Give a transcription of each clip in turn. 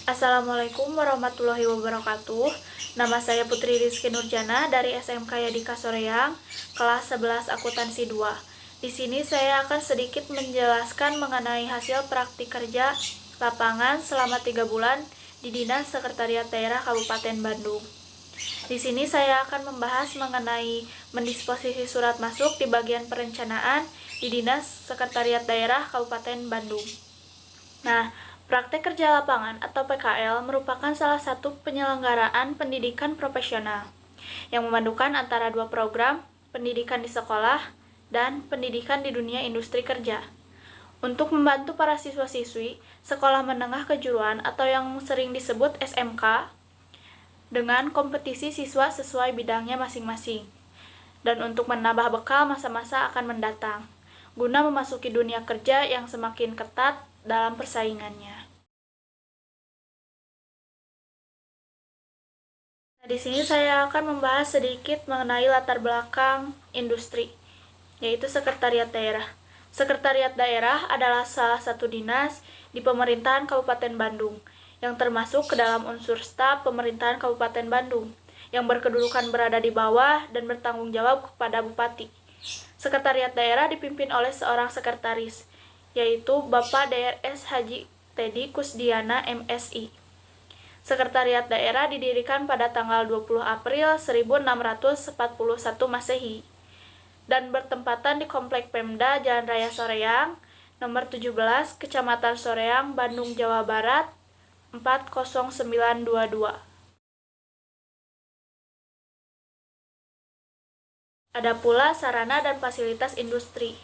Assalamualaikum warahmatullahi wabarakatuh. Nama saya Putri Rizky Nurjana dari SMK Yadika Soreang, kelas 11 Akuntansi 2. Di sini saya akan sedikit menjelaskan mengenai hasil praktik kerja lapangan selama 3 bulan di Dinas Sekretariat Daerah Kabupaten Bandung. Di sini saya akan membahas mengenai mendisposisi surat masuk di bagian perencanaan di Dinas Sekretariat Daerah Kabupaten Bandung. Nah, praktek kerja lapangan atau PKL merupakan salah satu penyelenggaraan pendidikan profesional yang memadukan antara dua program, pendidikan di sekolah dan pendidikan di dunia industri kerja. Untuk membantu para siswa-siswi sekolah menengah kejuruan atau yang sering disebut SMK dengan kompetisi siswa sesuai bidangnya masing-masing, dan untuk menambah bekal masa-masa akan mendatang, guna memasuki dunia kerja yang semakin ketat dalam persaingannya. Nah, di sini saya akan membahas sedikit mengenai latar belakang industri, yaitu Sekretariat Daerah. Sekretariat Daerah adalah salah satu dinas di pemerintahan Kabupaten Bandung, yang termasuk ke dalam unsur staf pemerintahan Kabupaten Bandung, yang berkedudukan berada di bawah dan bertanggung jawab kepada Bupati. Sekretariat Daerah dipimpin oleh seorang sekretaris, yaitu Bapak Drs Haji Tedi Kusdiana MSI. Sekretariat Daerah didirikan pada tanggal 20 April 1641 Masehi dan bertempatan di Komplek Pemda Jalan Raya Soreang, nomor 17, Kecamatan Soreang, Bandung, Jawa Barat, 40922. Ada pula sarana dan fasilitas industri.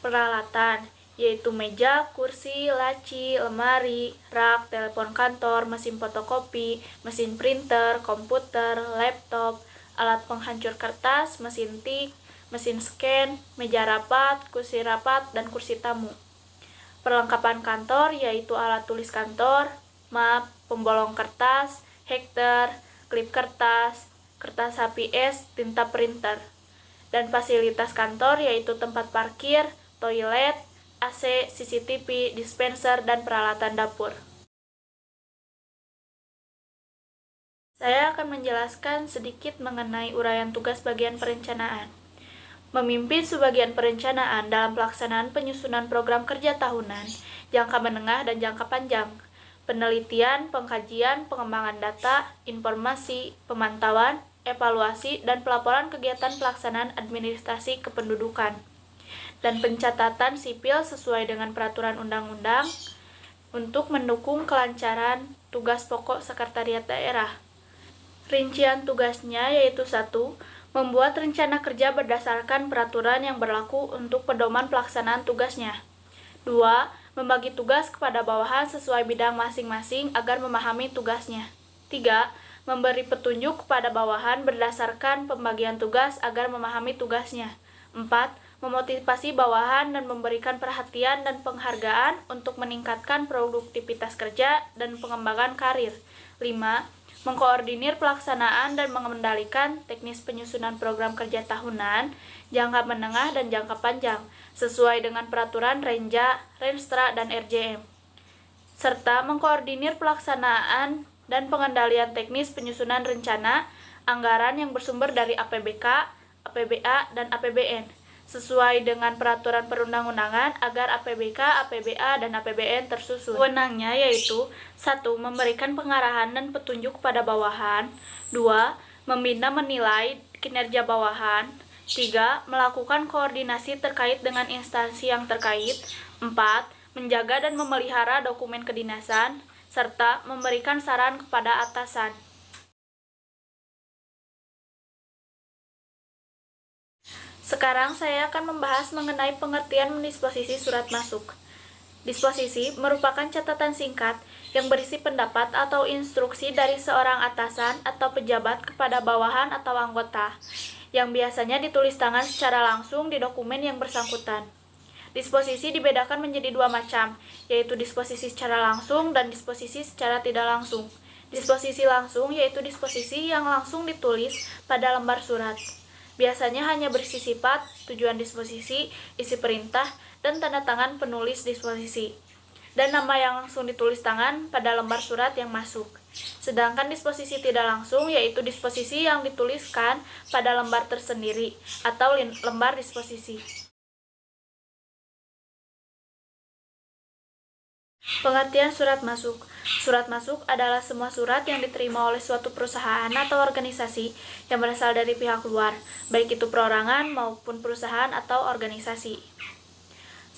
Peralatan, yaitu meja, kursi, laci, lemari, rak, telepon kantor, mesin fotokopi, mesin printer, komputer, laptop, alat penghancur kertas, mesin tik, mesin scan, meja rapat, dan kursi tamu. Perlengkapan kantor yaitu alat tulis kantor, map, pembolong kertas, hektar, klip kertas, kertas HPS, tinta printer. Dan fasilitas kantor yaitu tempat parkir, toilet, AC, CCTV, dispenser, dan peralatan dapur. Saya akan menjelaskan sedikit mengenai uraian tugas bagian perencanaan. Memimpin sebagian perencanaan dalam pelaksanaan penyusunan program kerja tahunan, jangka menengah dan jangka panjang, penelitian, pengkajian, pengembangan data, informasi, pemantauan, evaluasi, dan pelaporan kegiatan pelaksanaan administrasi kependudukan, dan pencatatan sipil sesuai dengan peraturan undang-undang untuk mendukung kelancaran tugas pokok Sekretariat Daerah. Rincian tugasnya yaitu 1. Membuat rencana kerja berdasarkan peraturan yang berlaku untuk pedoman pelaksanaan tugasnya. 2. Membagi tugas kepada bawahan sesuai bidang masing-masing agar memahami tugasnya. 3. Memberi petunjuk kepada bawahan berdasarkan pembagian tugas agar memahami tugasnya. 4. Memotivasi bawahan dan memberikan perhatian dan penghargaan untuk meningkatkan produktivitas kerja dan pengembangan karir. 5. Mengkoordinir pelaksanaan dan mengendalikan teknis penyusunan program kerja tahunan, jangka menengah dan jangka panjang, sesuai dengan peraturan Renja, Renstra, dan RJM. Serta mengkoordinir pelaksanaan dan pengendalian teknis penyusunan rencana anggaran yang bersumber dari APBK, APBA, dan APBN, sesuai dengan peraturan perundang-undangan agar APBK, APBA, dan APBN tersusun. Wewenangnya yaitu 1. Memberikan pengarahan dan petunjuk kepada bawahan. 2. Membina menilai kinerja bawahan. 3. Melakukan koordinasi terkait dengan instansi yang terkait. 4. Menjaga dan memelihara dokumen kedinasan, serta memberikan saran kepada atasan. Sekarang saya akan membahas mengenai pengertian mendisposisi surat masuk. Disposisi merupakan catatan singkat yang berisi pendapat atau instruksi dari seorang atasan atau pejabat kepada bawahan atau anggota, yang biasanya ditulis tangan secara langsung di dokumen yang bersangkutan. Disposisi dibedakan menjadi 2 macam, yaitu disposisi secara langsung dan disposisi secara tidak langsung. Disposisi langsung yaitu disposisi yang langsung ditulis pada lembar surat. Biasanya hanya berisi sifat, tujuan disposisi, isi perintah, dan tanda tangan penulis disposisi. dan nama yang langsung ditulis tangan pada lembar surat yang masuk. Sedangkan disposisi tidak langsung yaitu disposisi yang dituliskan pada lembar tersendiri atau lembar disposisi. Pengertian surat masuk. Surat masuk adalah semua surat yang diterima oleh suatu perusahaan atau organisasi yang berasal dari pihak luar, baik itu perorangan maupun perusahaan atau organisasi.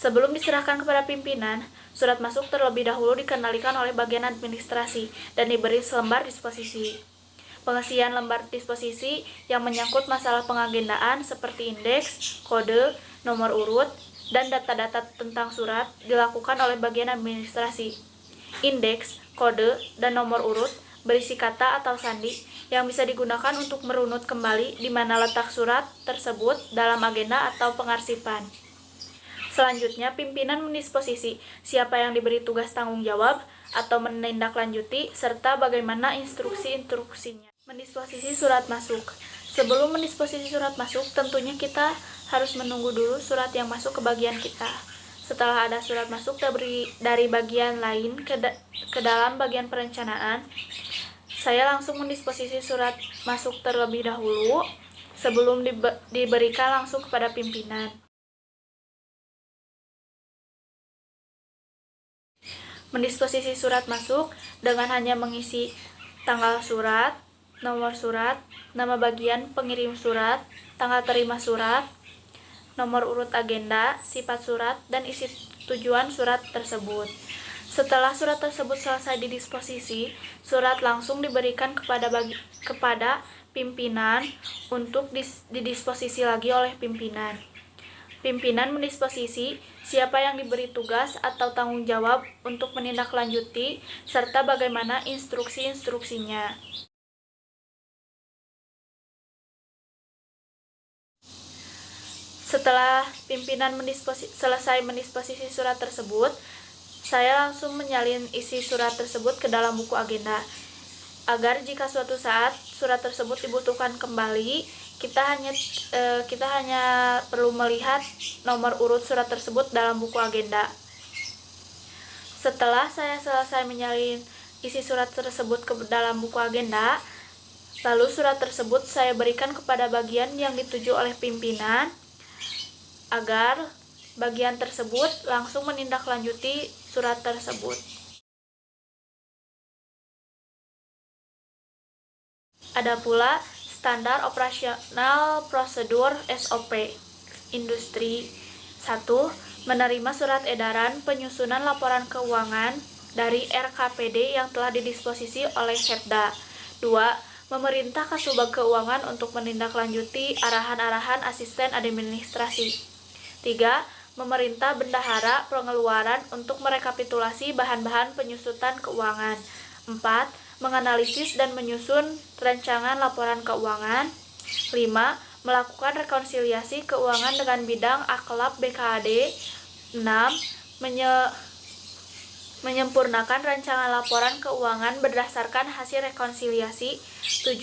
Sebelum diserahkan kepada pimpinan, surat masuk terlebih dahulu dikendalikan oleh bagian administrasi dan diberi selembar disposisi. Pengisian lembar disposisi yang menyangkut masalah pengagendaan seperti indeks, kode, nomor urut, dan data-data tentang surat dilakukan oleh bagian administrasi. Indeks, kode, dan nomor urut berisi kata atau sandi yang bisa digunakan untuk merunut kembali di mana letak surat tersebut dalam agenda atau pengarsipan. Selanjutnya, pimpinan mendisposisi siapa yang diberi tugas tanggung jawab atau menindaklanjuti serta bagaimana instruksi-instruksinya. Mendisposisi surat masuk. Sebelum mendisposisi surat masuk, tentunya kita harus menunggu dulu surat yang masuk ke bagian kita. Setelah ada surat masuk dari bagian lain ke dalam bagian perencanaan, saya langsung mendisposisi surat masuk terlebih dahulu sebelum diberikan langsung kepada pimpinan. Mendisposisi surat masuk dengan hanya mengisi tanggal surat, nomor surat, nama bagian pengirim surat, tanggal terima surat, nomor urut agenda, sifat surat, dan isi tujuan surat tersebut. Setelah surat tersebut selesai didisposisi, surat langsung diberikan kepada pimpinan untuk didisposisi lagi oleh pimpinan. Pimpinan mendisposisi siapa yang diberi tugas atau tanggung jawab untuk menindaklanjuti serta bagaimana instruksi-instruksinya. Setelah pimpinan selesai mendisposisi surat tersebut, saya langsung menyalin isi surat tersebut ke dalam buku agenda. Agar jika suatu saat surat tersebut dibutuhkan kembali, kita hanya perlu melihat nomor urut surat tersebut dalam buku agenda. Setelah saya selesai menyalin isi surat tersebut ke dalam buku agenda, lalu surat tersebut saya berikan kepada bagian yang dituju oleh pimpinan agar bagian tersebut langsung menindaklanjuti surat tersebut. Ada pula standar operasional prosedur SOP. Industri 1. Menerima surat edaran penyusunan laporan keuangan dari RKPD yang telah didisposisi oleh Setda. 2. Memerintah Kasubag Keuangan untuk menindaklanjuti arahan-arahan asisten administrasi. 3. Memerintah bendahara pengeluaran untuk merekapitulasi bahan-bahan penyusutan keuangan. 4. Menganalisis dan menyusun rancangan laporan keuangan. 5. Melakukan rekonsiliasi keuangan dengan bidang akhlak BKAD. 6. Menyempurnakan rancangan laporan keuangan berdasarkan hasil rekonsiliasi. 7.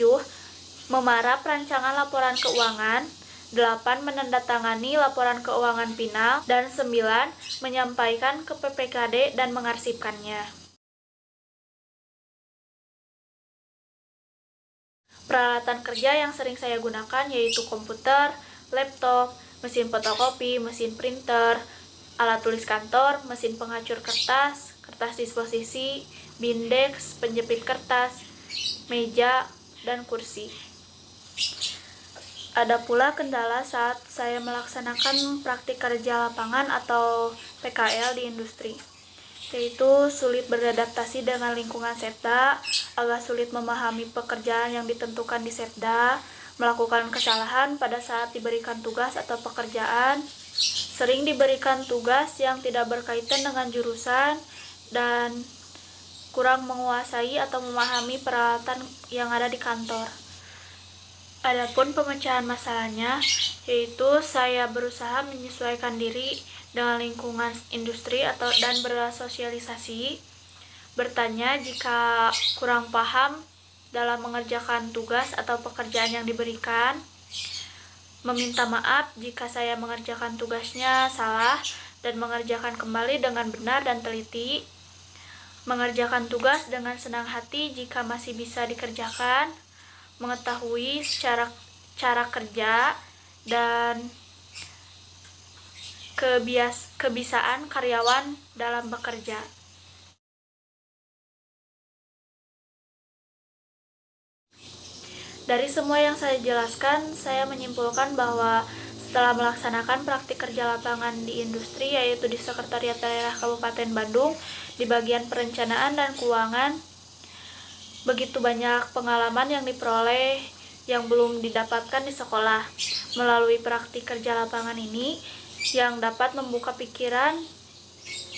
Memarap rancangan laporan keuangan. 8. Menandatangani laporan keuangan final. Dan 9. Menyampaikan ke PPKD dan mengarsipkannya. Peralatan kerja yang sering saya gunakan yaitu komputer, laptop, mesin fotokopi, mesin printer, alat tulis kantor, mesin pengacur kertas, kertas disposisi, bindex, penjepit kertas, meja, dan kursi. Ada pula kendala saat saya melaksanakan praktik kerja lapangan atau PKL di industri, yaitu sulit beradaptasi dengan lingkungan Setda, agak sulit memahami pekerjaan yang ditentukan di Setda, melakukan kesalahan pada saat diberikan tugas atau pekerjaan, sering diberikan tugas yang tidak berkaitan dengan jurusan, dan kurang menguasai atau memahami peralatan yang ada di kantor. Adapun pemecahan masalahnya, yaitu saya berusaha menyesuaikan diri dengan lingkungan industri dan bersosialisasi, bertanya jika kurang paham dalam mengerjakan tugas atau pekerjaan yang diberikan, meminta maaf jika saya mengerjakan tugasnya salah dan mengerjakan kembali dengan benar dan teliti, mengerjakan tugas dengan senang hati jika masih bisa dikerjakan, mengetahui secara cara kerja, dan kebiasaan karyawan dalam bekerja. Dari semua yang saya jelaskan, saya menyimpulkan bahwa setelah melaksanakan praktik kerja lapangan di industri, yaitu di Sekretariat Daerah Kabupaten Bandung, di bagian perencanaan dan keuangan, begitu banyak pengalaman yang diperoleh yang belum didapatkan di sekolah. Melalui praktik kerja lapangan ini, yang dapat membuka pikiran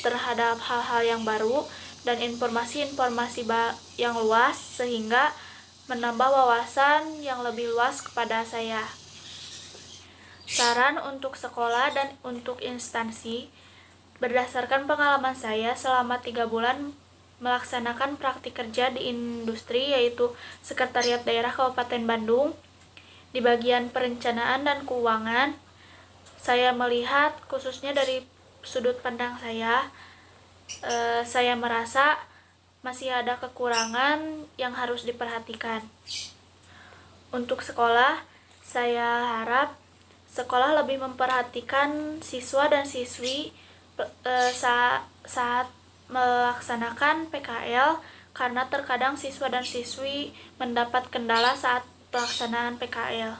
terhadap hal-hal yang baru dan informasi-informasi yang luas, sehingga menambah wawasan yang lebih luas kepada saya. Saran untuk sekolah dan untuk instansi, berdasarkan pengalaman saya selama 3 bulan melaksanakan praktik kerja di industri, yaitu Sekretariat Daerah Kabupaten Bandung, di bagian perencanaan dan keuangan, saya melihat khususnya dari sudut pandang saya merasa masih ada kekurangan yang harus diperhatikan. Untuk sekolah, saya harap sekolah lebih memperhatikan siswa dan siswi saat melaksanakan PKL, karena terkadang siswa dan siswi mendapat kendala saat pelaksanaan PKL.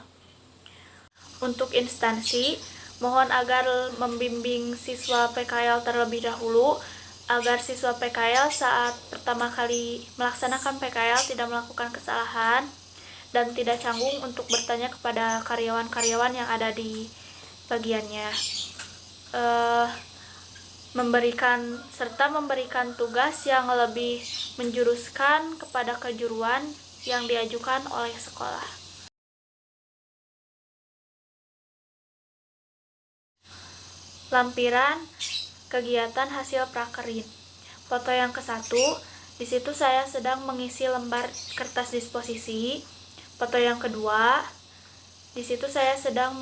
Untuk instansi, mohon agar membimbing siswa PKL terlebih dahulu, agar siswa PKL saat pertama kali melaksanakan PKL tidak melakukan kesalahan dan tidak canggung untuk bertanya kepada karyawan-karyawan yang ada di bagiannya. Memberikan tugas yang lebih menjuruskan kepada kejuruan yang diajukan oleh sekolah. Lampiran kegiatan hasil prakerin. Foto yang ke-1, di situ saya sedang mengisi lembar kertas disposisi. Foto yang kedua, di situ saya sedang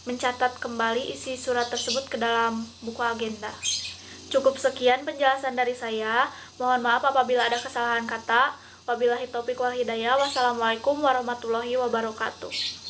mencatat kembali isi surat tersebut ke dalam buku agenda. Cukup sekian penjelasan dari saya. Mohon maaf apabila ada kesalahan kata. Wabillahi taufiq wal hidayah. Wassalamualaikum warahmatullahi wabarakatuh.